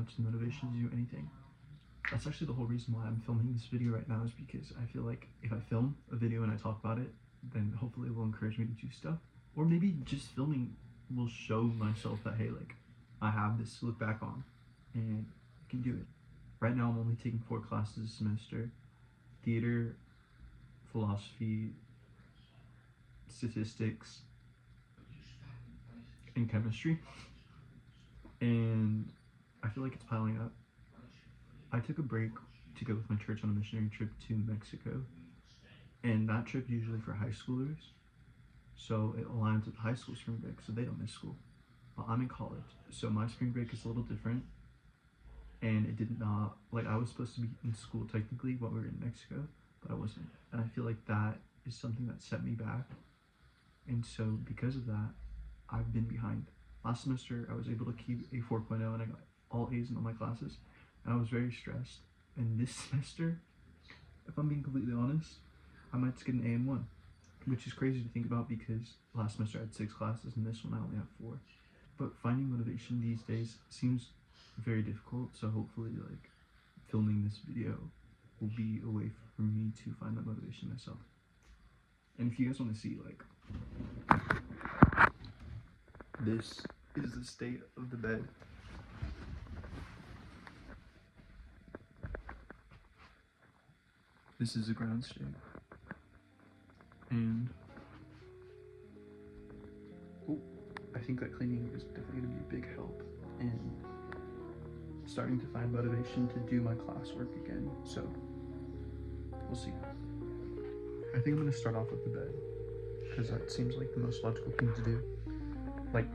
much motivation to do anything. That's actually the whole reason why I'm filming this video right now, is because I feel like if I film a video and I talk about it, then hopefully it will encourage me to do stuff. Or maybe just filming will show myself that, hey, like, I have this to look back on and I can do it. Right now I'm only taking 4 classes a semester: theater, philosophy, statistics, and chemistry. And I feel like it's piling up. I took a break to go with my church on a missionary trip to Mexico, and that trip is usually for high schoolers, so it aligns with high school spring break, so they don't miss school. But I'm in college, so my spring break is a little different, and it did not, like, I was supposed to be in school technically while we were in Mexico, but I wasn't, and I feel like that is something that set me back, and so because of that, I've been behind. Last semester, I was able to keep a 4.0, and I got all A's in all my classes, and I was very stressed. And this semester, if I'm being completely honest, I might just get an A and 1, which is crazy to think about because last semester I had 6 classes and this one I only have 4. But finding motivation these days seems very difficult, so hopefully, like, filming this video will be a way for me to find that motivation myself. And if you guys want to see, like, this is the state of the bed. This is a ground state. And I think that cleaning is definitely going to be a big help in starting to find motivation to do my classwork again. So we'll see. I think I'm going to start off with the bed, because that seems like the most logical thing to do. Like,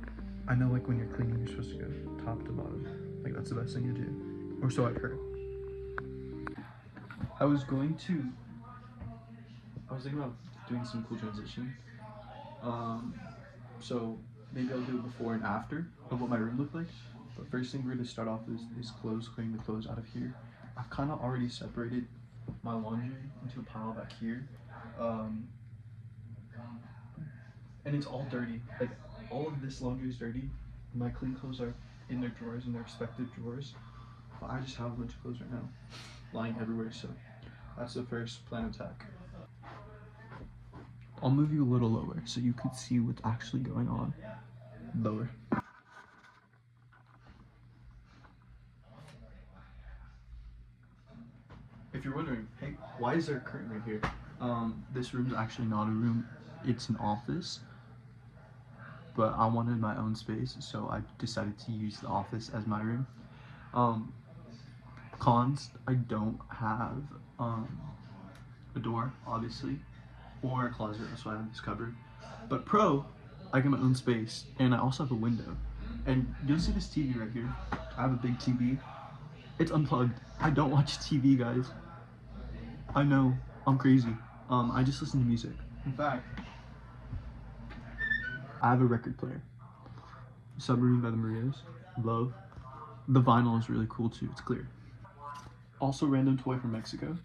I know, like, when you're cleaning, you're supposed to go top to bottom. Like, that's the best thing to do, or so I've heard. I was thinking about doing some cool transition. So maybe I'll do it before and after of what my room looked like. But first thing we're going to start off is clothes, clearing the clothes out of here. I've kind of already separated my laundry into a pile back here. And it's all dirty. Like, all of this laundry is dirty. My clean clothes are in their drawers, in their respective drawers. But I just have a bunch of clothes right now lying everywhere, so that's the first plan of attack. I'll move you a little lower so you can see what's actually going on. Lower. If you're wondering, hey, why is there a curtain right here? This room's actually not a room, it's an office. But I wanted my own space, so I decided to use the office as my room. Cons, I don't have a door, obviously, or a closet, that's why I have this cupboard. But pro, I get my own space, and I also have a window. And you'll see this TV right here. I have a big TV. It's unplugged. I don't watch TV, guys. I know, I'm crazy. I just listen to music. In fact, I have a record player. Submarine by the Marias. Love. The vinyl is really cool too, it's clear. Also, random toy from Mexico.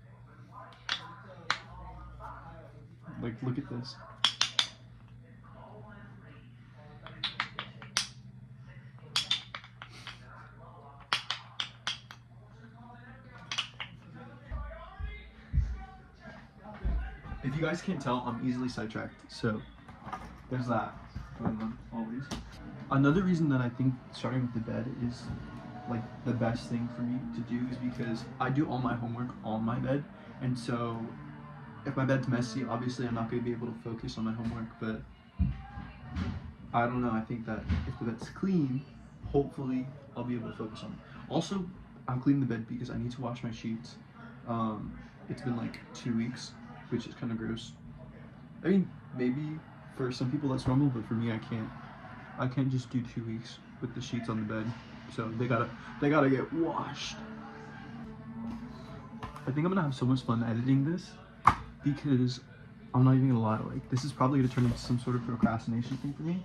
Like, look at this. If you guys can't tell, I'm easily sidetracked, so there's that going on always. Another reason that I think starting with the bed is like the best thing for me to do is because I do all my homework on my bed, and so if my bed's messy, obviously I'm not going to be able to focus on my homework, but I don't know, I think that if the bed's clean, hopefully I'll be able to focus on it. Also, I'm cleaning the bed because I need to wash my sheets. It's been like 2 weeks, which is kind of gross. I mean, maybe for some people that's normal, but for me, I can't just do 2 weeks with the sheets on the bed, so they gotta get washed. I think I'm gonna have so much fun editing this because I'm not even gonna lie, like, this is probably gonna turn into some sort of procrastination thing for me,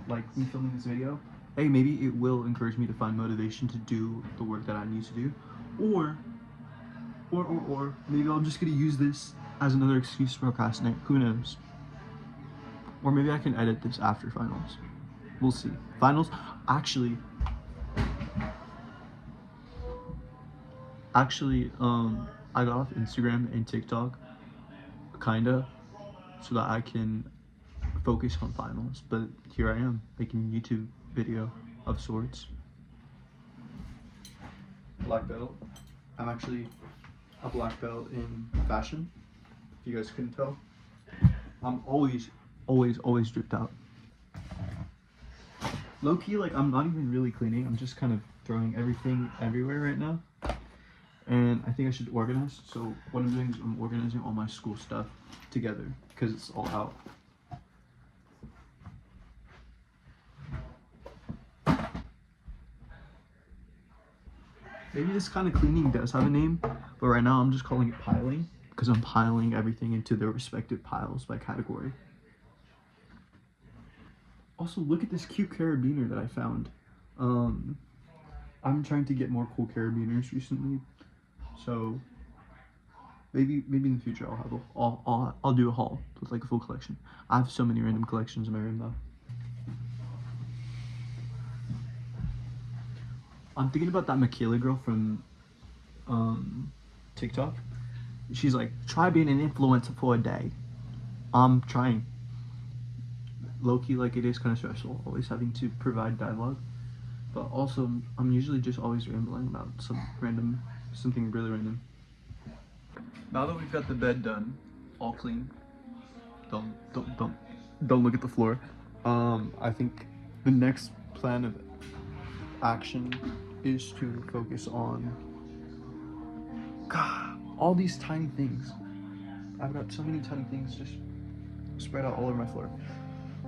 like me filming this video. Hey, maybe it will encourage me to find motivation to do the work that I need to do, or maybe I'm just gonna use this as another excuse to procrastinate. Who knows? Or maybe I can edit this after finals. We'll see. Finals, actually, Actually, I got off Instagram and TikTok, kinda, so that I can focus on finals. But here I am making YouTube video of sorts. Black belt. I'm actually a black belt in fashion. If you guys couldn't tell, I'm always dripped out. Low key, like I'm not even really cleaning. I'm just kind of throwing everything everywhere right now. And I think I should organize. So what I'm doing is I'm organizing all my school stuff together because it's all out. Maybe this kind of cleaning does have a name, but right now I'm just calling it piling because I'm piling everything into their respective piles by category. Also, look at this cute carabiner that I found. I'm trying to get more cool carabiners recently, so maybe in the future I'll do a haul with like a full collection. I have so many random collections in my room though. I'm thinking about that Michaela girl from TikTok. She's like, try being an influencer for a day. I'm trying. Low-key, like, it is kind of stressful always having to provide dialogue, but also I'm usually just always rambling about something really random. Now that we've got the bed done, all clean, don't look at the floor. I think the next plan of action is to focus on all these tiny things. I've got so many tiny things just spread out all over my floor.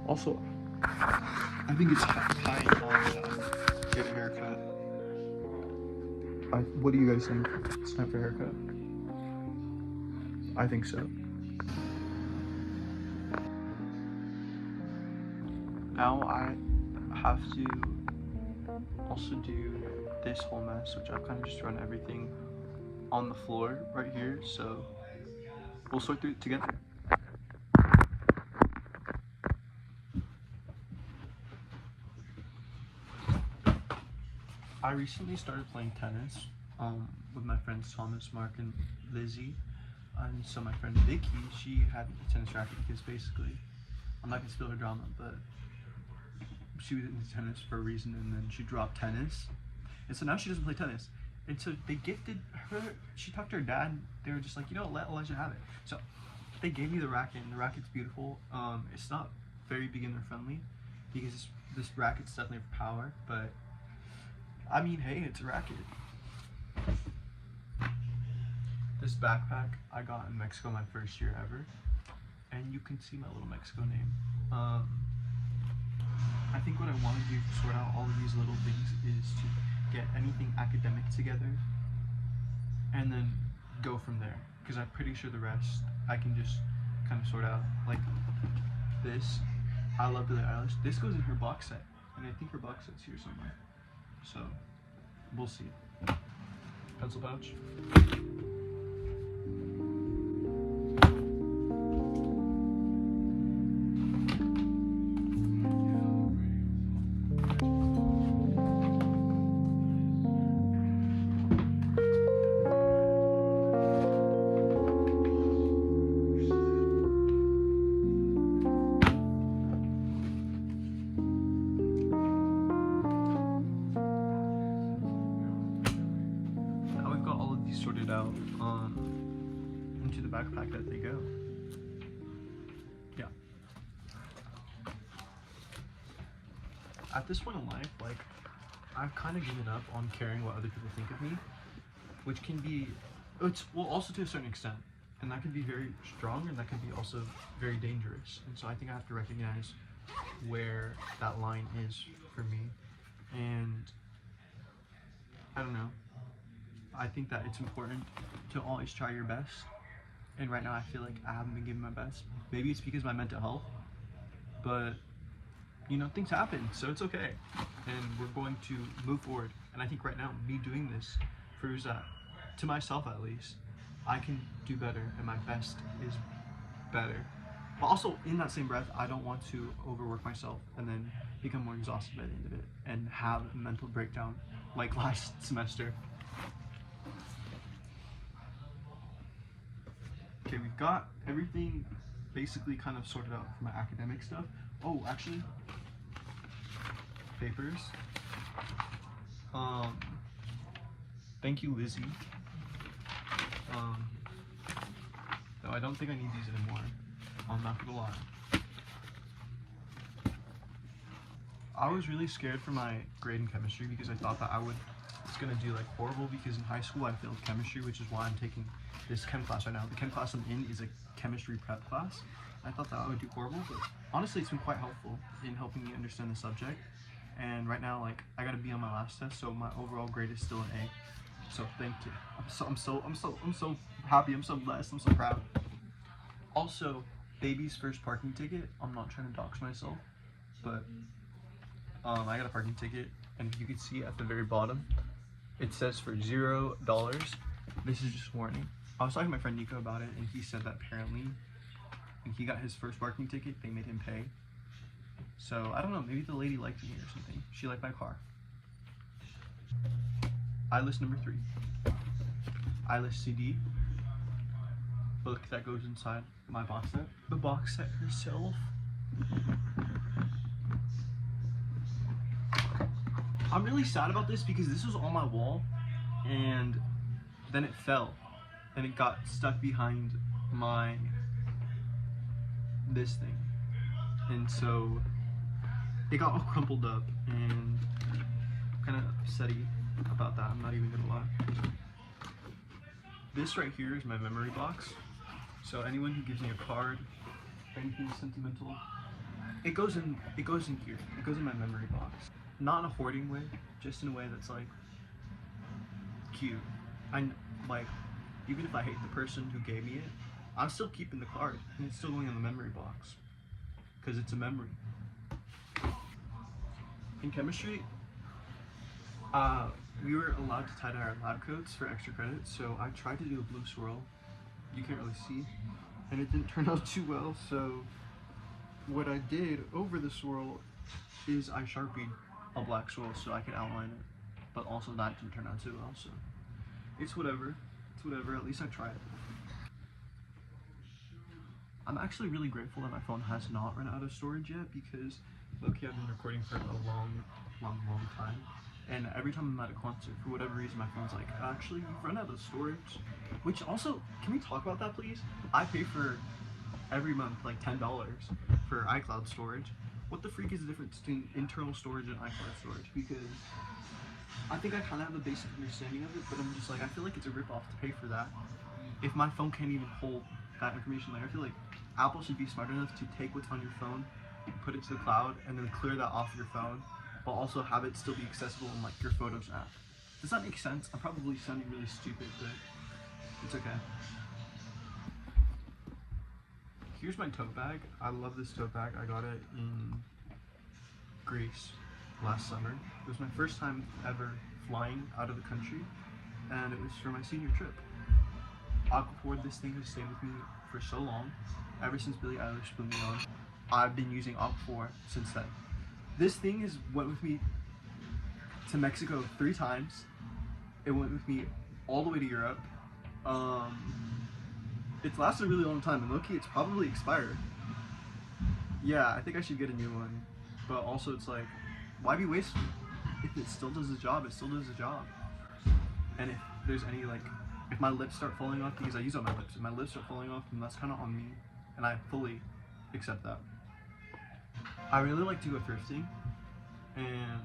Also, I think it's time to get a haircut. What do you guys think? It's time for a haircut? I think so. Now I have to also do this whole mess, which I've kind of just run everything on the floor right here, so we'll sort through it together. I recently started playing tennis with my friends Thomas, Mark, and Lizzie. And so my friend Vicky, she had a tennis racket because basically, I'm not gonna spill her drama, but she was into tennis for a reason, and then she dropped tennis, and so now she doesn't play tennis. And so they gifted her. She talked to her dad. They were just like, let Elijah have it. So they gave me the racket, and the racket's beautiful. It's not very beginner friendly because this racket's definitely for power, but I mean, hey, it's a racket. This backpack I got in Mexico my first year ever, and you can see my little Mexico name. I think what I want to do to sort out all of these little things is to get anything academic together and then go from there, because I'm pretty sure the rest I can just kind of sort out. Like this, I love Billie Eilish. This goes in her box set, and I think her box set's here somewhere, so we'll see. Pencil pouch. Sorted out into the backpack that they go. Yeah. At this point in life, like, I've kind of given up on caring what other people think of me, which can be, also to a certain extent, and that can be very strong, and that can be also very dangerous. And so I think I have to recognize where that line is for me, and I don't know. I think that it's important to always try your best, and right now I feel like I haven't been giving my best. Maybe it's because of my mental health, but things happen, so it's okay, and we're going to move forward. And I think right now, me doing this proves that, to myself at least, I can do better, and my best is better. But also, in that same breath, I don't want to overwork myself and then become more exhausted by the end of it and have a mental breakdown like last semester. Okay, we've got everything basically kind of sorted out for my academic stuff. Oh, actually, papers. Thank you, Lizzie. No, I don't think I need these anymore. I'm not gonna lie. I was really scared for my grade in chemistry because I thought that I was gonna do like horrible, because in high school I failed chemistry, which is why I'm taking this chem class right now. The chem class I'm in is a chemistry prep class. I thought that I would do horrible, but honestly it's been quite helpful in helping me understand the subject. And right now, like, I got to be on my last test, so my overall grade is still an A. So thank you. I'm so happy. I'm so blessed. I'm so proud. Also, baby's first parking ticket. I'm not trying to dox myself, but I got a parking ticket, and you can see at the very bottom, it says for $0. This is just warning. I was talking to my friend Nico about it, and he said that apparently when he got his first parking ticket, they made him pay. So I don't know, maybe the lady liked me or something. She liked my car. Eyeless number 3. Eyeless CD. Book that goes inside my box set. The box set herself. I'm really sad about this because this was on my wall and then it fell and it got stuck behind this thing. And so it got all crumpled up, and I'm kind of upsetty about that, I'm not even gonna lie. This right here is my memory box. So anyone who gives me a card, anything sentimental, it goes in here. It goes in my memory box. Not in a hoarding way, just in a way that's like cute. Like, even if I hate the person who gave me it, I'm still keeping the card and it's still going in the memory box because it's a memory. In chemistry, we were allowed to tie dye our lab coats for extra credit, so I tried to do a blue swirl. You can't really see, and it didn't turn out too well, so what I did over the swirl is I Sharpied a black swirl so I could outline it, but also that didn't turn out too well, so it's whatever. It's whatever, at least I tried. I'm actually really grateful that my phone has not run out of storage yet, because low-key I've been recording for a long time, and every time I'm at a concert, for whatever reason, my phone's like, actually, you've run out of storage. Which also, can we talk about that, please? I pay for every month like $10 for iCloud storage. What the freak is the difference between internal storage and iCloud storage? Because I think I kind of have a basic understanding of it, but I'm just like, I feel like it's a ripoff to pay for that if my phone can't even hold that information. Like, I feel like Apple should be smart enough to take what's on your phone, put it to the cloud, and then clear that off your phone, but also have it still be accessible in like your Photos app. Does that make sense? I'm probably sounding really stupid, but it's okay. Here's my tote bag. I love this tote bag. I got it in Greece last summer. It was my first time ever flying out of the country, and it was for my senior trip. Aquaphor, this thing has stayed with me for so long, ever since Billie Eilish put me on. I've been using Aquaphor since then. This thing has went with me to Mexico 3 times. It went with me all the way to Europe. It's lasted a really long time, and low-key, it's probably expired. Yeah, I think I should get a new one. But also, it's like, why be wasteful? If it still does the job, it still does the job. And if there's any, like, if my lips start falling off, because I use it on my lips, if my lips start falling off, then that's kind of on me. And I fully accept that. I really like to go thrifting, and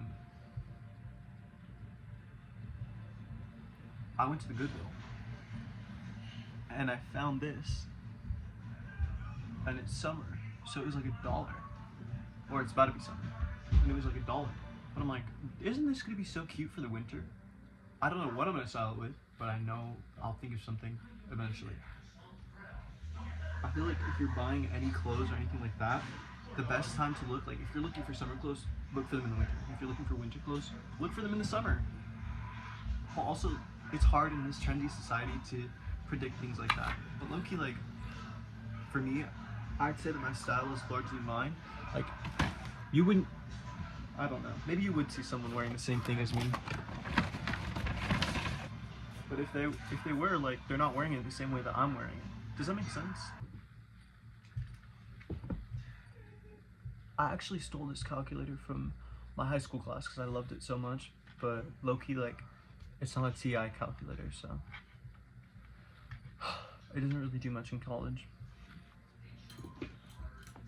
I went to the Goodwill, and I found this, and it's summer, so it was like $1, or it's about to be summer, and it was like $1. But I'm like, isn't this gonna be so cute for the winter? I don't know what I'm gonna style it with, but I know I'll think of something eventually. I feel like if you're buying any clothes or anything like that, the best time to look, like if you're looking for summer clothes, look for them in the winter. If you're looking for winter clothes, look for them in the summer. But also, it's hard in this trendy society to predict things like that. But low-key, like, for me, I'd say that my style is largely mine. Like, you wouldn't, I don't know, maybe you would see someone wearing the same thing as me. But if they were, like, they're not wearing it the same way that I'm wearing it. Does that make sense? I actually stole this calculator from my high school class because I loved it so much, but low-key, like, it's not a TI calculator, so it doesn't really do much in college.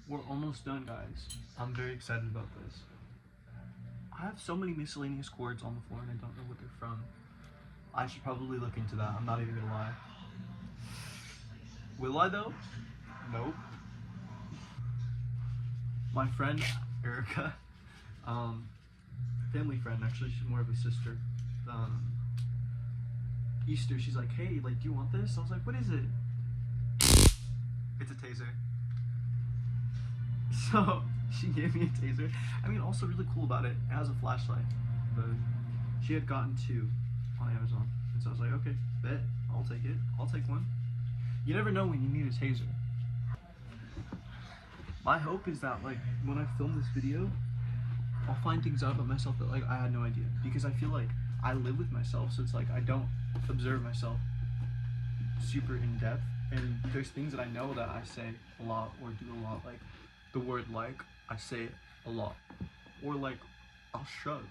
We're almost done, guys. I'm very excited about this. I have so many miscellaneous chords on the floor and I don't know what they're from. I should probably look into that. I'm not even gonna lie. Will I though? Nope. My friend Erica, family friend actually, she's more of a sister. Easter, she's like, hey, like, do you want this? I was like, what is it? It's a taser. So she gave me a taser. I mean, also really cool about it, it has a flashlight. But she had gotten 2 on Amazon. And so I was like, okay, bet, I'll take it. I'll take one. You never know when you need a taser. My hope is that, like, when I film this video, I'll find things out about myself that, like, I had no idea. Because I feel like I live with myself, so it's like I don't observe myself super in depth. And there's things that I know that I say a lot or do a lot, like the word like, I say it a lot. Or like, I'll shrug,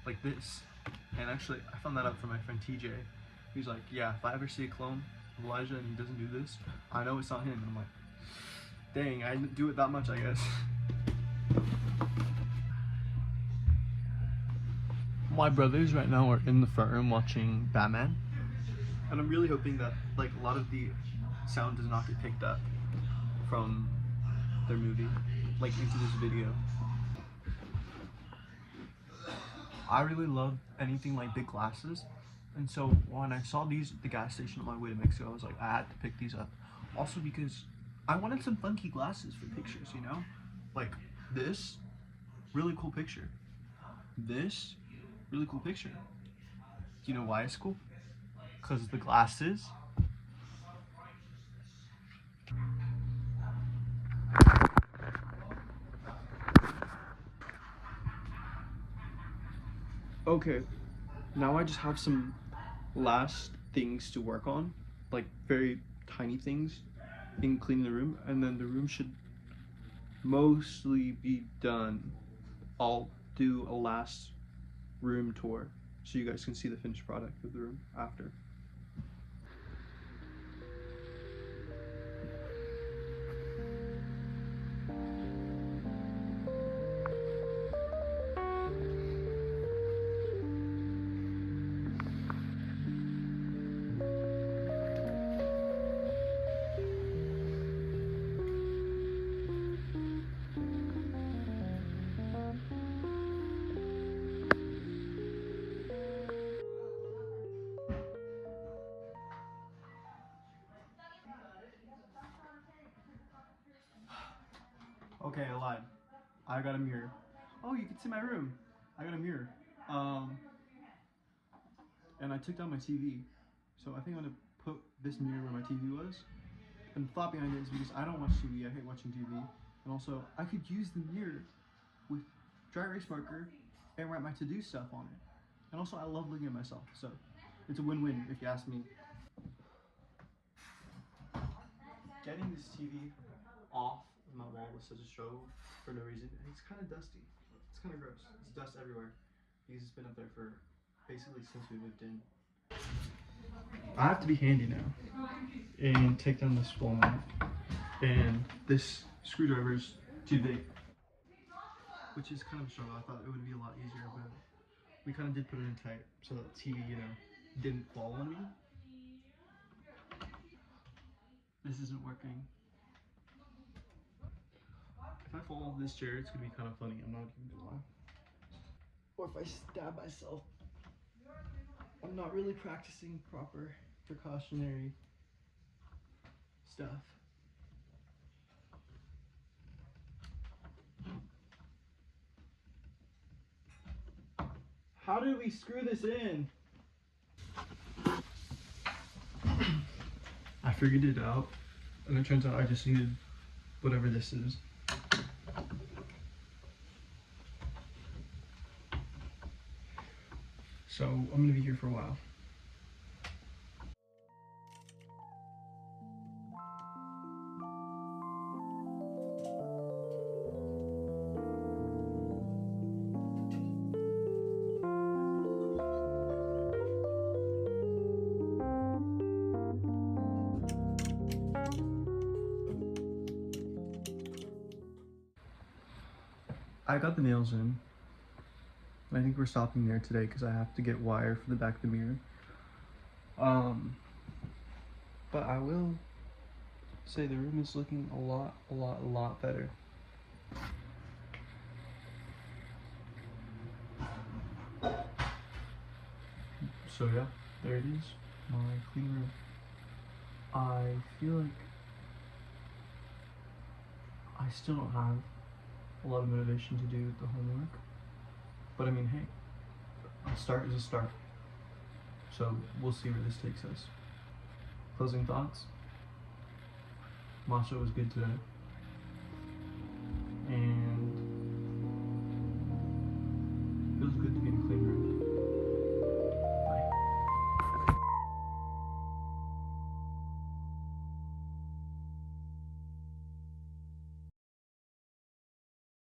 like this. And actually, I found that out from my friend TJ. He's like, yeah, if I ever see a clone of Elijah and he doesn't do this, I know it's not him. And I'm like, dang, I didn't do it that much, I guess. My brothers right now are in the front room watching Batman. And I'm really hoping that, like, a lot of the sound does not get picked up from their movie, like, into this video. I really love anything like big glasses, and so when I saw these at the gas station on my way to Mexico, I was like, I had to pick these up. Also because I wanted some funky glasses for pictures, you know? Like this, really cool picture. This, really cool picture. Do you know why it's cool? Because the glasses. Okay, now I just have some last things to work on, like very tiny things in cleaning the room, and then the room should mostly be done. I'll do a last room tour so you guys can see the finished product of the room after. Okay, I lied. I got a mirror. Oh, you can see my room. I got a mirror. And I took down my TV. So I think I'm gonna put this mirror where my TV was. And the thought behind it is because I don't watch TV, I hate watching TV. And also, I could use the mirror with dry erase marker and write my to-do stuff on it. And also, I love looking at myself, so it's a win-win if you ask me. Getting this TV off of my wall was such a struggle for no reason. And it's kind of dusty. It's kind of gross. It's dust everywhere because it's been up there for basically since we moved in. I have to be handy now and take down this wall mount. And this screwdriver is too big, which is kind of a struggle. I thought it would be a lot easier, but we kind of did put it in tight so that the TV, you know, didn't fall on me. This isn't working. If I fall off this chair, it's gonna be kind of funny. I'm not even gonna lie. Or if I stab myself. I'm not really practicing proper precautionary stuff. How did we screw this in? I figured it out, and it turns out I just needed whatever this is. So I'm gonna be here for a while. I got the nails in. I think we're stopping there today because I have to get wire for the back of the mirror. But I will say the room is looking a lot better. So yeah, there it is, my clean room. I feel like I still don't have a lot of motivation to do the homework, but I mean, hey, a start is a start. So we'll see where this takes us. Closing thoughts? Masha was good today.